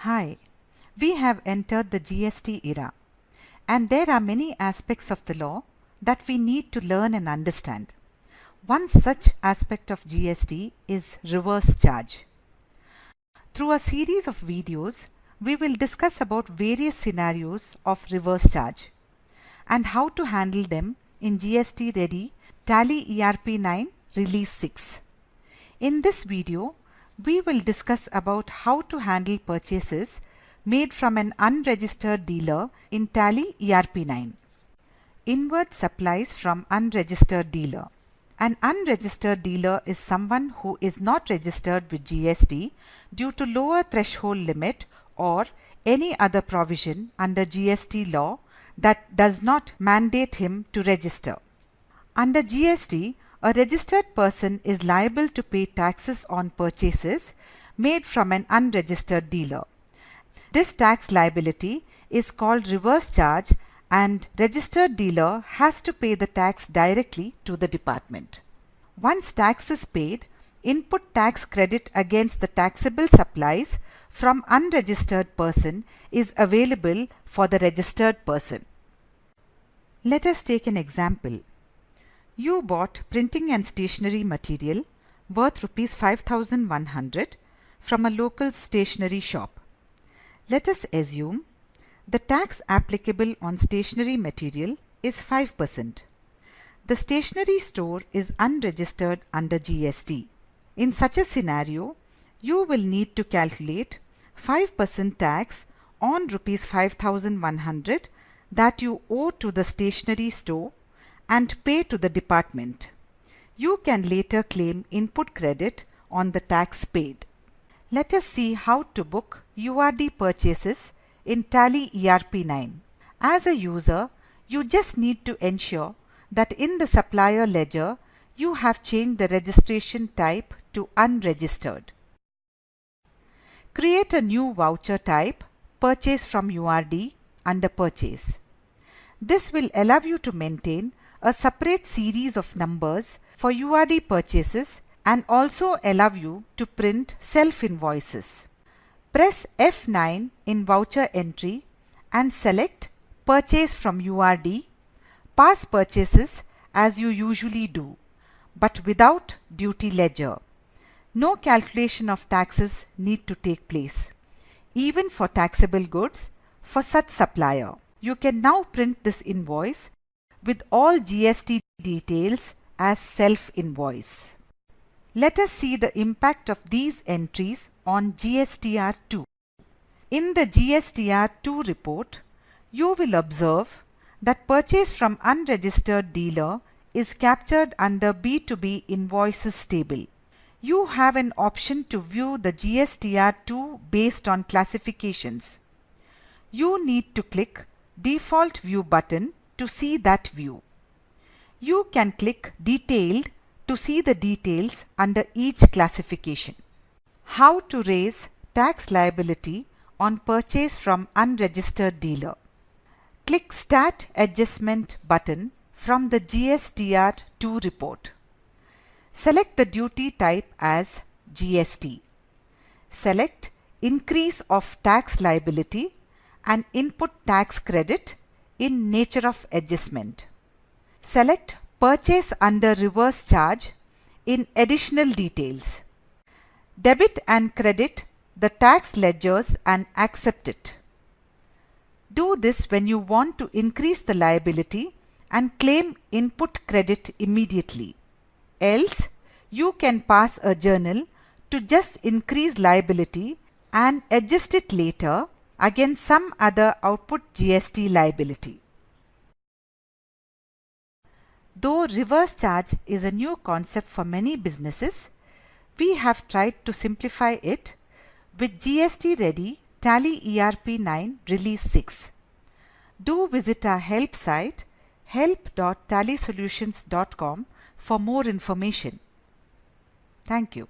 Hi, we have entered the GST era, and there are many aspects of the law that we need to learn and understand. One such aspect of GST is reverse charge. Through a series of videos, we will discuss about various scenarios of reverse charge and how to handle them in GST Ready Tally ERP 9 Release 6. In this video, we will discuss about how to handle purchases made from an unregistered dealer in Tally ERP 9. Inward supplies from unregistered dealer. An unregistered dealer is someone who is not registered with GST due to lower threshold limit or any other provision under GST law that does not mandate him to register. Under GST, a registered person is liable to pay taxes on purchases made from an unregistered dealer. This tax liability is called reverse charge, and registered dealer has to pay the tax directly to the department. Once tax is paid, input tax credit against the taxable supplies from unregistered person is available for the registered person. Let us take an example. You bought printing and stationery material worth Rs 5,100 from a local stationery shop. Let us assume the tax applicable on stationery material is 5%. The stationery store is unregistered under GST. In such a scenario, you will need to calculate 5% tax on Rs 5,100 that you owe to the stationery store and pay to the department. You can later claim input credit on the tax paid. Let us see how to book URD purchases in Tally ERP 9. As a user, you just need to ensure that in the supplier ledger, you have changed the registration type to unregistered. Create a new voucher type, Purchase from URD, under Purchase. This will allow you to maintain a separate series of numbers for URD purchases and also allow you to print self-invoices. Press F9 in voucher entry and select Purchase from URD, pass purchases as you usually do, but without duty ledger. No calculation of taxes need to take place, even for taxable goods for such supplier. You can now print this invoice with all GST details as self-invoice. Let us see the impact of these entries on GSTR2. In the GSTR2 report, you will observe that purchase from unregistered dealer is captured under B2B invoices table. You have an option to view the GSTR2 based on classifications. You need to click Default View button to see that view. You can click Detailed to see the details under each classification. How to raise tax liability on purchase from unregistered dealer. Click Start Adjustment button from the GSTR2 report. Select the duty type as GST. Select Increase of tax liability and input tax credit in nature of adjustment. Select Purchase under reverse charge in additional details. Debit and credit the tax ledgers and accept it. Do this when you want to increase the liability and claim input credit immediately. Else, you can pass a journal to just increase liability and adjust it later against some other output GST liability. Though reverse charge is a new concept for many businesses, we have tried to simplify it with GST Ready Tally ERP 9 Release 6. Do visit our help site help.tallysolutions.com for more information. Thank you.